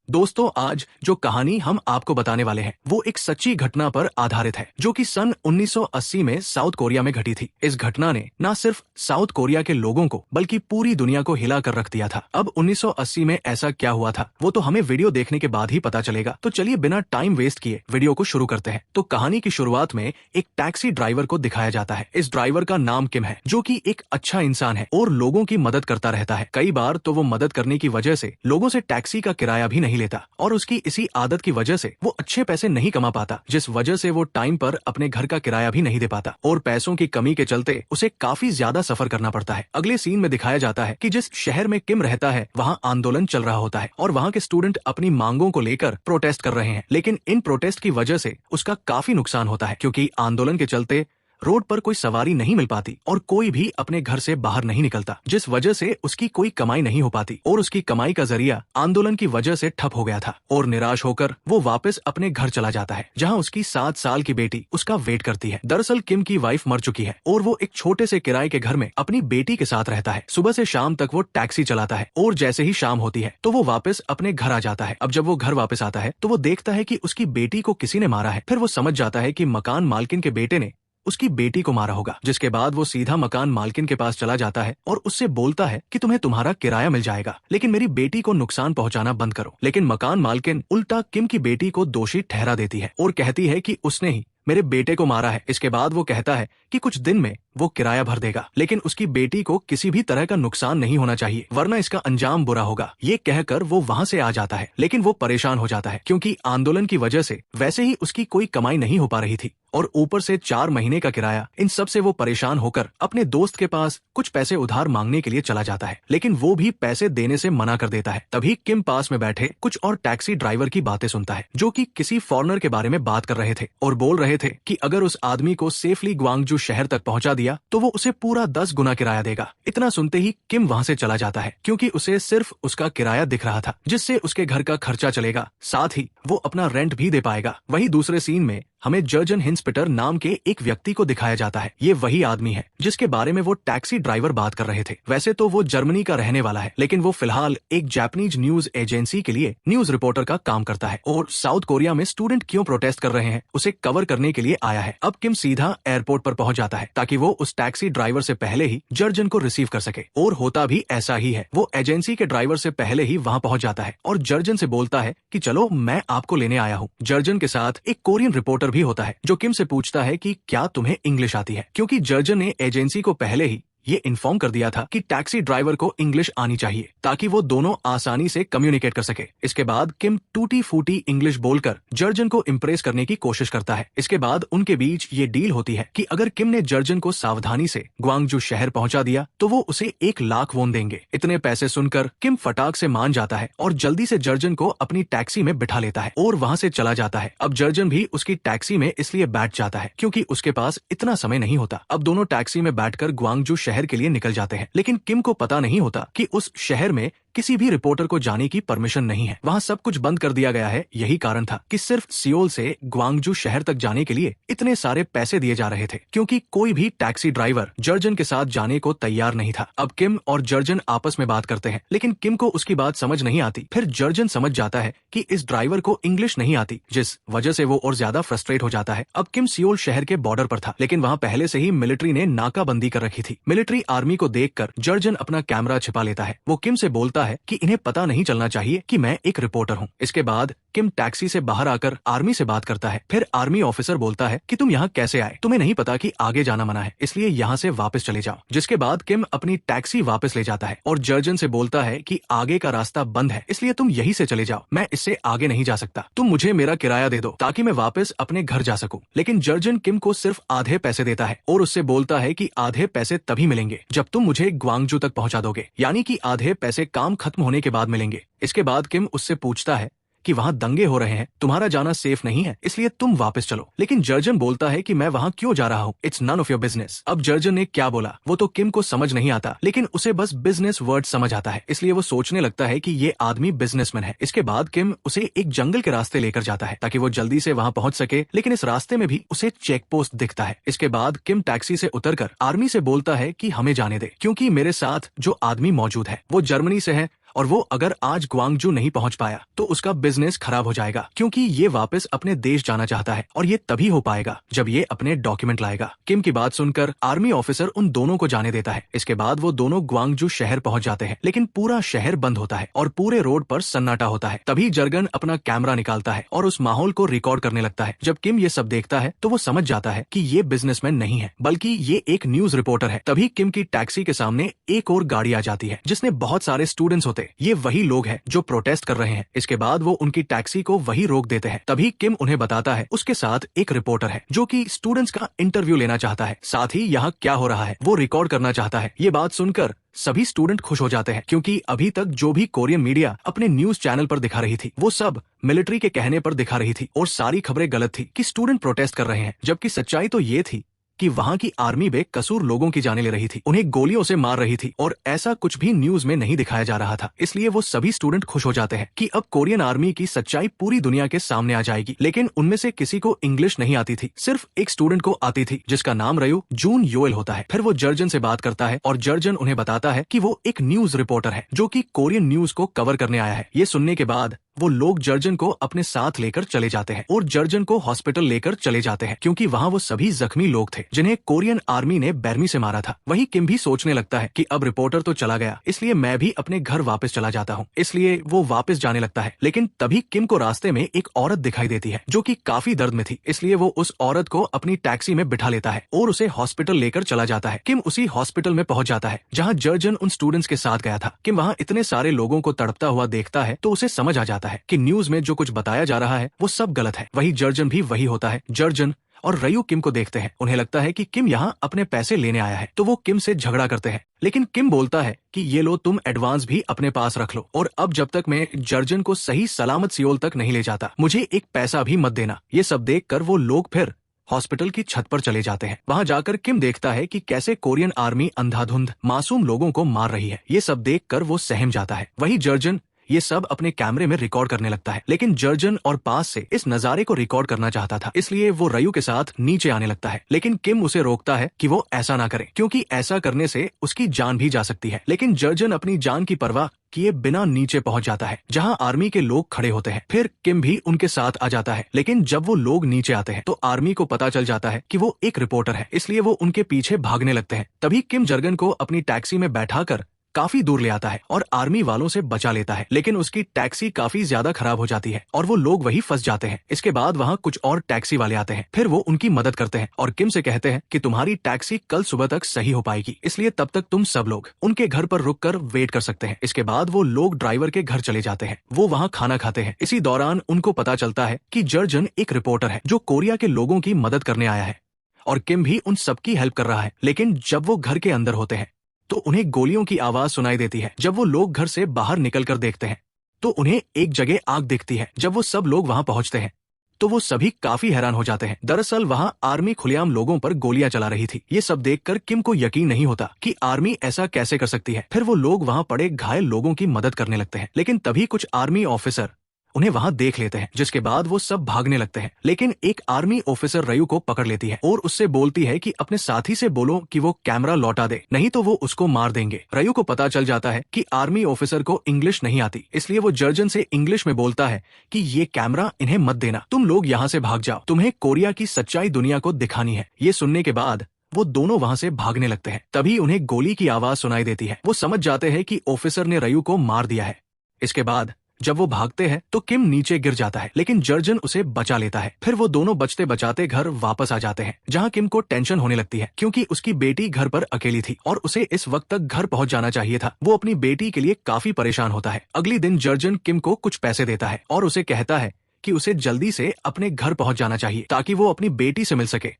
दोस्तों, आज जो कहानी हम आपको बताने वाले हैं वो एक सच्ची घटना पर आधारित है जो कि सन 1980 में साउथ कोरिया में घटी थी। इस घटना ने न सिर्फ साउथ कोरिया के लोगों को बल्कि पूरी दुनिया को हिला कर रख दिया था। अब 1980 में ऐसा क्या हुआ था वो तो हमें वीडियो देखने के बाद ही पता चलेगा। तो चलिए बिना टाइम वेस्ट किए वीडियो को शुरू करते हैं। तो कहानी की शुरुआत में एक टैक्सी ड्राइवर को दिखाया जाता है। इस ड्राइवर का नाम किम है जो कि एक अच्छा इंसान है और लोगों की मदद करता रहता है। कई बार तो वो मदद करने की वजह से लोगों से टैक्सी का किराया भी नहीं लेता और उसकी इसी आदत की वजह से वो अच्छे पैसे नहीं कमा पाता, जिस वजह से वो टाइम पर अपने घर का किराया भी नहीं दे पाता और पैसों की कमी के चलते उसे काफी ज्यादा सफर करना पड़ता है। अगले सीन में दिखाया जाता है कि जिस शहर में किम रहता है वहाँ आंदोलन चल रहा होता है और वहाँ के स्टूडेंट अपनी मांगों को लेकर प्रोटेस्ट कर रहे हैं। लेकिन इन प्रोटेस्ट की वजह से उसका काफी नुकसान होता है क्योंकि आंदोलन के चलते रोड पर कोई सवारी नहीं मिल पाती और कोई भी अपने घर से बाहर नहीं निकलता, जिस वजह से उसकी कोई कमाई नहीं हो पाती और उसकी कमाई का जरिया आंदोलन की वजह से ठप हो गया था। और निराश होकर वो वापस अपने घर चला जाता है जहां उसकी 7 साल की बेटी उसका वेट करती है। दरअसल किम की वाइफ मर चुकी है और वो एक छोटे से किराए के घर में अपनी बेटी के साथ रहता है। सुबह से शाम तक वो टैक्सी चलाता है और जैसे ही शाम होती है तो वो वापस अपने घर आ जाता है। अब जब वो घर वापस आता है तो वो देखता है कि उसकी बेटी को किसी ने मारा है। फिर वो समझ जाता है कि मकान मालकिन के बेटे ने उसकी बेटी को मारा होगा, जिसके बाद वो सीधा मकान मालकिन के पास चला जाता है और उससे बोलता है कि तुम्हें तुम्हारा किराया मिल जाएगा, लेकिन मेरी बेटी को नुकसान पहुंचाना बंद करो। लेकिन मकान मालकिन उल्टा किम की बेटी को दोषी ठहरा देती है और कहती है कि उसने ही मेरे बेटे को मारा है। इसके बाद वो कहता है कि कुछ दिन में वो किराया भर देगा, लेकिन उसकी बेटी को किसी भी तरह का नुकसान नहीं होना चाहिए वरना इसका अंजाम बुरा होगा। ये कहकर वो वहाँ से आ जाता है, लेकिन वो परेशान हो जाता है क्योंकि आंदोलन की वजह से वैसे ही उसकी कोई कमाई नहीं हो पा रही थी और ऊपर से 4 महीने का किराया। इन सब से वो परेशान होकर अपने दोस्त के पास कुछ पैसे उधार मांगने के लिए चला जाता है, लेकिन वो भी पैसे देने से मना कर देता है। तभी किम पास में बैठे कुछ और टैक्सी ड्राइवर की बातें सुनता है जो कि किसी फॉरेनर के बारे में बात कर रहे थे और बोल रहे थे कि अगर उस आदमी को सेफली ग्वांगजू शहर तक पहुंचा दिया तो वो उसे पूरा 10 गुना किराया देगा। इतना सुनते ही किम वहां से चला जाता है क्योंकि उसे सिर्फ उसका किराया दिख रहा था जिससे उसके घर का खर्चा चलेगा, साथ ही वो अपना रेंट भी दे पाएगा। वहीं दूसरे सीन में हमें जर्जन हिंसपिटर नाम के एक व्यक्ति को दिखाया जाता है। ये वही आदमी है जिसके बारे में वो टैक्सी ड्राइवर बात कर रहे थे। वैसे तो वो जर्मनी का रहने वाला है, लेकिन वो फिलहाल एक जापानीज न्यूज एजेंसी के लिए न्यूज रिपोर्टर का काम करता है और साउथ कोरिया में स्टूडेंट क्यों प्रोटेस्ट कर रहे हैं उसे कवर करने के लिए आया है। अब किम सीधा एयरपोर्ट पर पहुंच जाता है ताकि वो उस टैक्सी ड्राइवर से पहले ही जर्जन को रिसीव कर सके, और होता भी ऐसा ही है। वो एजेंसी के ड्राइवर से पहले ही वहाँ पहुंच जाता है और जर्जन से बोलता है कि चलो मैं आपको लेने आया हूँ। जर्जन के साथ एक कोरियन रिपोर्टर भी होता है जो किम से पूछता है कि क्या तुम्हें इंग्लिश आती है, क्योंकि जर्जन ने एजेंसी को पहले ही ये इन्फॉर्म कर दिया था कि टैक्सी ड्राइवर को इंग्लिश आनी चाहिए ताकि वो दोनों आसानी से कम्युनिकेट कर सके। इसके बाद किम टूटी फूटी इंग्लिश बोलकर जर्जन को इम्प्रेस करने की कोशिश करता है। इसके बाद उनके बीच ये डील होती है कि अगर किम ने जर्जन को सावधानी से ग्वांगजू शहर पहुंचा दिया तो वो उसे 1 लाख वोन देंगे। इतने पैसे सुनकर किम फटाक से मान जाता है और जल्दी से जर्जन को अपनी टैक्सी में बिठा लेता है और वहाँ से चला जाता है। अब जर्जन भी उसकी टैक्सी में इसलिए बैठ जाता है क्योंकि उसके पास इतना समय नहीं होता। अब दोनों टैक्सी में बैठकर ग्वांगजू शहर के लिए निकल जाते हैं, लेकिन किम को पता नहीं होता कि उस शहर में किसी भी रिपोर्टर को जाने की परमिशन नहीं है। वहाँ सब कुछ बंद कर दिया गया है। यही कारण था कि सिर्फ सियोल से ग्वांगजू शहर तक जाने के लिए इतने सारे पैसे दिए जा रहे थे क्योंकि कोई भी टैक्सी ड्राइवर जर्जन के साथ जाने को तैयार नहीं था। अब किम और जर्जन आपस में बात करते हैं, लेकिन किम को उसकी बात समझ नहीं आती। फिर जर्जन समझ जाता है कि इस ड्राइवर को इंग्लिश नहीं आती, जिस वजह से वो और ज्यादा फ्रस्ट्रेट हो जाता है। अब किम सियोल शहर के बॉर्डर पर था, लेकिन वहाँ पहले से ही मिलिट्री ने नाकाबंदी कर रखी थी। मिलिट्री आर्मी को देखकर जर्जन अपना कैमरा छिपा लेता है। वो किम से बोलता है कि इन्हें पता नहीं चलना चाहिए कि मैं एक रिपोर्टर हूँ। इसके बाद किम टैक्सी से बाहर आकर आर्मी से बात करता है। फिर आर्मी ऑफिसर बोलता है कि तुम यहाँ कैसे आए, तुम्हें नहीं पता कि आगे जाना मना है, इसलिए यहाँ से वापस चले जाओ। जिसके बाद किम अपनी टैक्सी वापस ले जाता है और जर्जन से बोलता है कि आगे का रास्ता बंद है, इसलिए तुम यहीं से चले जाओ, मैं इससे आगे नहीं जा सकता। तुम मुझे मेरा किराया दे दो ताकि मैं वापस अपने घर जा सकूं। लेकिन जर्जन किम को सिर्फ आधे पैसे देता है और उससे बोलता है कि आधे पैसे तभी मिलेंगे जब तुम मुझे ग्वांगजू तक पहुंचा दोगे, यानी कि आधे पैसे काम खत्म होने के बाद मिलेंगे। इसके बाद किम उससे पूछता है कि वहाँ दंगे हो रहे हैं, तुम्हारा जाना सेफ नहीं है, इसलिए तुम वापस चलो। लेकिन जर्जन बोलता है कि मैं वहाँ क्यों जा रहा हूँ, it's none of your business. अब जर्जन ने क्या बोला वो तो किम को समझ नहीं आता, लेकिन उसे बस बिजनेस वर्ड समझ आता है, इसलिए वो सोचने लगता है कि ये आदमी बिजनेसमैन है। इसके बाद किम उसे एक जंगल के रास्ते लेकर जाता है ताकि वो जल्दी से वहाँ पहुंच सके, लेकिन इस रास्ते में भी उसे चेक पोस्ट दिखता है। इसके बाद किम टैक्सी से उतरकर आर्मी से बोलता है कि हमें जाने दे, क्योंकि मेरे साथ जो आदमी मौजूद है वो जर्मनी से है और वो अगर आज ग्वांगजू नहीं पहुंच पाया तो उसका बिजनेस खराब हो जाएगा, क्योंकि ये वापस अपने देश जाना चाहता है और ये तभी हो पाएगा जब ये अपने डॉक्यूमेंट लाएगा। किम की बात सुनकर आर्मी ऑफिसर उन दोनों को जाने देता है। इसके बाद वो दोनों ग्वांगजू शहर पहुंच जाते हैं, लेकिन पूरा शहर बंद होता है और पूरे रोड पर सन्नाटा होता है। तभी जर्गन अपना कैमरा निकालता है और उस माहौल को रिकॉर्ड करने लगता है। जब किम ये सब देखता है तो वो समझ जाता है कि ये बिजनेसमैन नहीं है, बल्कि ये एक न्यूज रिपोर्टर है। तभी किम की टैक्सी के सामने एक और गाड़ी आ जाती है जिसने बहुत सारे स्टूडेंट्स होते। ये वही लोग हैं जो प्रोटेस्ट कर रहे हैं। इसके बाद वो उनकी टैक्सी को वही रोक देते हैं। तभी किम उन्हें बताता है उसके साथ एक रिपोर्टर है जो कि स्टूडेंट्स का इंटरव्यू लेना चाहता है, साथ ही यहाँ क्या हो रहा है वो रिकॉर्ड करना चाहता है। ये बात सुनकर सभी स्टूडेंट खुश हो जाते हैं, क्योंकि अभी तक जो भी कोरियन मीडिया अपने न्यूज चैनल पर दिखा रही थी वो सब मिलिट्री के कहने पर दिखा रही थी और सारी खबरें गलत थी कि स्टूडेंट प्रोटेस्ट कर रहे हैं, जबकि सच्चाई तो ये थी कि वहाँ की आर्मी बेकसूर लोगों की जानें ले रही थी, उन्हें गोलियों से मार रही थी और ऐसा कुछ भी न्यूज में नहीं दिखाया जा रहा था। इसलिए वो सभी स्टूडेंट खुश हो जाते हैं कि अब कोरियन आर्मी की सच्चाई पूरी दुनिया के सामने आ जाएगी। लेकिन उनमें से किसी को इंग्लिश नहीं आती थी, सिर्फ एक स्टूडेंट को आती थी जिसका नाम रयू जून योएल होता है। फिर वो जर्जन से बात करता है और जर्जन उन्हें बताता है कि वो एक न्यूज रिपोर्टर है जो कि कोरियन न्यूज को कवर करने आया है। ये सुनने के बाद वो लोग जर्जन को अपने साथ लेकर चले जाते हैं और जर्जन को हॉस्पिटल लेकर चले जाते हैं, क्योंकि वहाँ वो सभी जख्मी लोग थे जिन्हें कोरियन आर्मी ने बेरमी से मारा था। वही किम भी सोचने लगता है कि अब रिपोर्टर तो चला गया, इसलिए मैं भी अपने घर वापस चला जाता हूँ। इसलिए वो वापस जाने लगता है, लेकिन तभी किम को रास्ते में एक औरत दिखाई देती है जो कि काफी दर्द में थी। इसलिए वो उस औरत को अपनी टैक्सी में बिठा लेता है और उसे हॉस्पिटल लेकर चला जाता है। किम उसी हॉस्पिटल में पहुंच जाता है जहाँ जर्जन उन स्टूडेंट्स के साथ गया था। किम वहाँ इतने सारे लोगों को तड़पता हुआ देखता है तो उसे समझ आ जाता है कि न्यूज में जो कुछ बताया जा रहा है वो सब गलत है। वही जर्जन भी वही होता है। जर्जन और रयू किम को देखते हैं, उन्हें लगता है कि किम यहाँ अपने पैसे लेने आया है, तो वो किम से झगड़ा करते हैं। लेकिन किम बोलता है कि ये लो, तुम एडवांस भी अपने पास रख लो और अब जब तक मैं जर्जन को सही सलामत सियोल तक नहीं ले जाता मुझे एक पैसा भी मत देना। ये सब देखकर वो लोग फिर हॉस्पिटल की छत पर चले जाते हैं। वहाँ जाकर किम देखता है कि कैसे कोरियन आर्मी अंधाधुंध मासूम लोगों को मार रही है। ये सब देखकर वो सहम जाता है। वही जर्जन ये सब अपने कैमरे में रिकॉर्ड करने लगता है, लेकिन जर्जन और पास से इस नजारे को रिकॉर्ड करना चाहता था, इसलिए वो रयू के साथ नीचे आने लगता है। लेकिन किम उसे रोकता है कि वो ऐसा ना करे, क्योंकि ऐसा करने से उसकी जान भी जा सकती है। लेकिन जर्जन अपनी जान की परवाह किए बिना नीचे पहुंच जाता है जहां आर्मी के लोग खड़े होते हैं। फिर किम भी उनके साथ आ जाता है, लेकिन जब वो लोग नीचे आते हैं तो आर्मी को पता चल जाता है कि वो एक रिपोर्टर है, इसलिए वो उनके पीछे भागने लगते हैं। तभी किम जर्गन को अपनी टैक्सी में बैठाकर काफी दूर ले आता है और आर्मी वालों से बचा लेता है, लेकिन उसकी टैक्सी काफी ज्यादा खराब हो जाती है और वो लोग वही फंस जाते हैं। इसके बाद वहाँ कुछ और टैक्सी वाले आते हैं, फिर वो उनकी मदद करते हैं और किम से कहते हैं कि तुम्हारी टैक्सी कल सुबह तक सही हो पाएगी, इसलिए तब तक तुम सब लोग उनके घर पर रुककर वेट कर सकते हैं। इसके बाद वो लोग ड्राइवर के घर चले जाते हैं, वो वहाँ खाना खाते हैं। इसी दौरान उनको पता चलता है कि जर्जन एक रिपोर्टर है जो कोरिया के लोगों की मदद करने आया है और किम भी उन सबकी हेल्प कर रहा है। लेकिन जब वो घर के अंदर होते हैं तो उन्हें गोलियों की आवाज सुनाई देती है। जब वो लोग घर से बाहर निकलकर देखते हैं तो उन्हें एक जगह आग दिखती है। जब वो सब लोग वहां पहुंचते हैं तो वो सभी काफी हैरान हो जाते हैं। दरअसल वहां आर्मी खुलेआम लोगों पर गोलियां चला रही थी। ये सब देखकर किम को यकीन नहीं होता कि आर्मी ऐसा कैसे कर सकती है। फिर वो लोग वहां पड़े घायल लोगों की मदद करने लगते हैं, लेकिन तभी कुछ आर्मी ऑफिसर उन्हें वहां देख लेते हैं, जिसके बाद वो सब भागने लगते हैं। लेकिन एक आर्मी ऑफिसर रयू को पकड़ लेती है और उससे बोलती है कि अपने साथी से बोलो कि वो कैमरा लौटा दे, नहीं तो वो उसको मार देंगे। रयू को पता चल जाता है कि आर्मी ऑफिसर को इंग्लिश नहीं आती, इसलिए वो जर्जन से इंग्लिश में बोलता है कि ये कैमरा इन्हें मत देना, तुम लोग यहाँ से भाग जाओ, तुम्हें कोरिया की सच्चाई दुनिया को दिखानी है। ये सुनने के बाद वो दोनों वहां से भागने लगते हैं। तभी उन्हें गोली की आवाज सुनाई देती है। वो समझ जाते हैं कि ऑफिसर ने रयू को मार दिया है। इसके बाद जब वो भागते हैं तो किम नीचे गिर जाता है, लेकिन जर्जन उसे बचा लेता है। फिर वो दोनों बचते बचाते घर वापस आ जाते हैं, जहां किम को टेंशन होने लगती है, क्योंकि उसकी बेटी घर पर अकेली थी और उसे इस वक्त तक घर पहुंच जाना चाहिए था। वो अपनी बेटी के लिए काफी परेशान होता है। अगले दिन जर्जन किम को कुछ पैसे देता है और उसे कहता है कि उसे जल्दी से अपने घर पहुंच जाना चाहिए ताकि वो अपनी बेटी से मिल सके।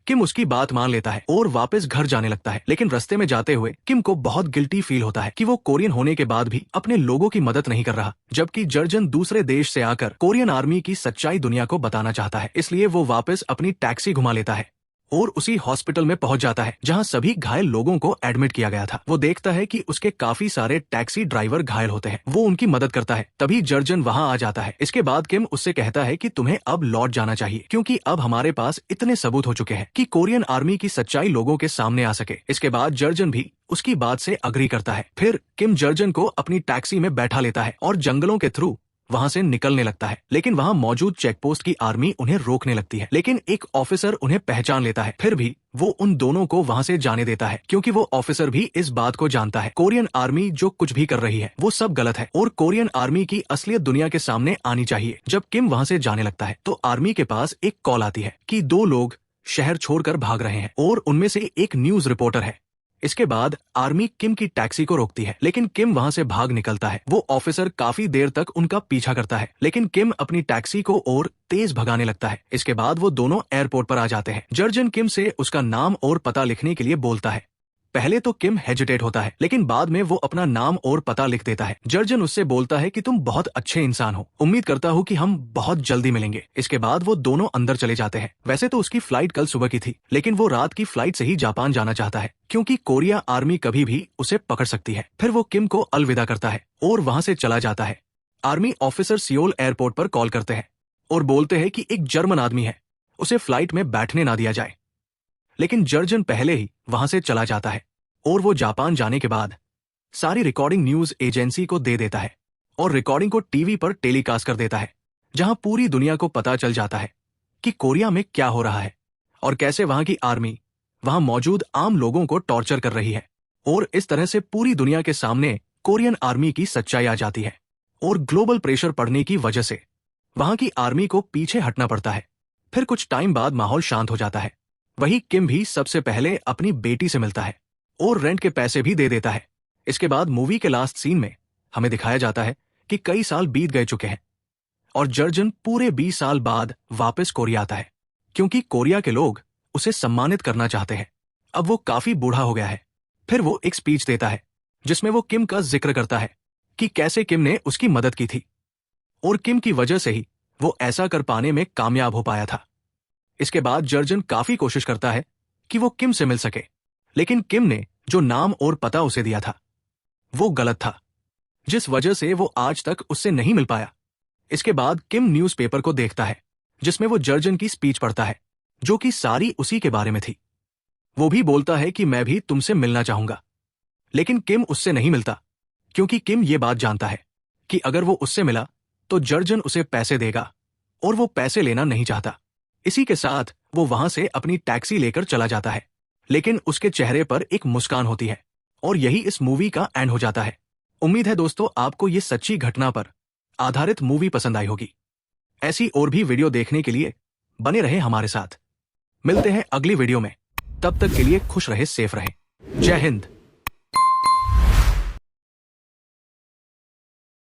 किम उसकी बात मान लेता है और वापस घर जाने लगता है, लेकिन रास्ते में जाते हुए किम को बहुत गिल्टी फील होता है कि वो कोरियन होने के बाद भी अपने लोगों की मदद नहीं कर रहा, जबकि जर्जन दूसरे देश से आकर कोरियन आर्मी की सच्चाई दुनिया को बताना चाहता है। इसलिए वो वापस अपनी टैक्सी घुमा लेता है और उसी हॉस्पिटल में पहुंच जाता है जहां सभी घायल लोगों को एडमिट किया गया था। वो देखता है कि उसके काफी सारे टैक्सी ड्राइवर घायल होते हैं। वो उनकी मदद करता है। तभी जर्जन वहां आ जाता है। इसके बाद किम उससे कहता है कि तुम्हें अब लौट जाना चाहिए, क्योंकि अब हमारे पास इतने सबूत हो चुके हैं कि कोरियन आर्मी की सच्चाई लोगों के सामने आ सके। इसके बाद जर्जन भी उसकी बात से अग्री करता है। फिर किम जर्जन को अपनी टैक्सी में बैठा लेता है और जंगलों के थ्रू वहां से निकलने लगता है। लेकिन वहां मौजूद चेकपोस्ट की आर्मी उन्हें रोकने लगती है। लेकिन एक ऑफिसर उन्हें पहचान लेता है। फिर भी वो उन दोनों को वहां से जाने देता है, क्योंकि वो ऑफिसर भी इस बात को जानता है कोरियन आर्मी जो कुछ भी कर रही है वो सब गलत है और कोरियन आर्मी की असलियत दुनिया के सामने आनी चाहिए। जब किम वहां से जाने लगता है तो आर्मी के पास एक कॉल आती है कि 2 लोग शहर छोड़कर भाग रहे हैं और उनमें से एक न्यूज रिपोर्टर है। इसके बाद आर्मी किम की टैक्सी को रोकती है, लेकिन किम वहां से भाग निकलता है। वो ऑफिसर काफी देर तक उनका पीछा करता है, लेकिन किम अपनी टैक्सी को और तेज भगाने लगता है। इसके बाद वो दोनों एयरपोर्ट पर आ जाते हैं। जर्जन किम से उसका नाम और पता लिखने के लिए बोलता है। पहले तो किम हेजिटेट होता है, लेकिन बाद में वो अपना नाम और पता लिख देता है। जर्जन उससे बोलता है कि तुम बहुत अच्छे इंसान हो, उम्मीद करता हूँ कि हम बहुत जल्दी मिलेंगे। इसके बाद वो दोनों अंदर चले जाते हैं। वैसे तो उसकी फ्लाइट कल सुबह की थी, लेकिन वो रात की फ्लाइट से ही जापान जाना चाहता है, क्योंकि कोरिया आर्मी कभी भी उसे पकड़ सकती है। फिर वो किम को अलविदा करता है और वहां से चला जाता है। आर्मी ऑफिसर सियोल एयरपोर्ट पर कॉल करते हैं और बोलते हैं कि एक जर्मन आदमी है, उसे फ्लाइट में बैठने ना दिया जाए। लेकिन जर्जन पहले ही वहां से चला जाता है और वो जापान जाने के बाद सारी रिकॉर्डिंग न्यूज एजेंसी को दे देता है और रिकॉर्डिंग को टीवी पर टेलीकास्ट कर देता है, जहां पूरी दुनिया को पता चल जाता है कि कोरिया में क्या हो रहा है और कैसे वहां की आर्मी वहां मौजूद आम लोगों को टॉर्चर कर रही है। और इस तरह से पूरी दुनिया के सामने कोरियन आर्मी की सच्चाई आ जाती है और ग्लोबल प्रेशर पड़ने की वजह से वहां की आर्मी को पीछे हटना पड़ता है। फिर कुछ टाइम बाद माहौल शांत हो जाता है। वही किम भी सबसे पहले अपनी बेटी से मिलता है और रेंट के पैसे भी दे देता है। इसके बाद मूवी के लास्ट सीन में हमें दिखाया जाता है कि कई साल बीत गए चुके हैं और जर्जन पूरे 20 साल बाद वापस कोरिया आता है, क्योंकि कोरिया के लोग उसे सम्मानित करना चाहते हैं। अब वो काफी बूढ़ा हो गया है। फिर वो एक स्पीच देता है जिसमें वो किम का जिक्र करता है कि कैसे किम ने उसकी मदद की थी और किम की वजह से ही वो ऐसा कर पाने में कामयाब हो पाया था। इसके बाद जर्जन काफी कोशिश करता है कि वो किम से मिल सके, लेकिन किम ने जो नाम और पता उसे दिया था वो गलत था, जिस वजह से वो आज तक उससे नहीं मिल पाया। इसके बाद किम न्यूज़पेपर को देखता है जिसमें वो जर्जन की स्पीच पढ़ता है, जो कि सारी उसी के बारे में थी। वो भी बोलता है कि मैं भी तुमसे मिलना चाहूंगा, लेकिन किम उससे नहीं मिलता, क्योंकि किम ये बात जानता है कि अगर वो उससे मिला तो जर्जन उसे पैसे देगा और वो पैसे लेना नहीं चाहता। इसी के साथ वो वहां से अपनी टैक्सी लेकर चला जाता है, लेकिन उसके चेहरे पर एक मुस्कान होती है और यही इस मूवी का एंड हो जाता है। उम्मीद है दोस्तों आपको ये सच्ची घटना पर आधारित मूवी पसंद आई होगी। ऐसी और भी वीडियो देखने के लिए बने रहे हमारे साथ। मिलते हैं अगली वीडियो में, तब तक के लिए खुश रहे, सेफ रहे। जय हिंद।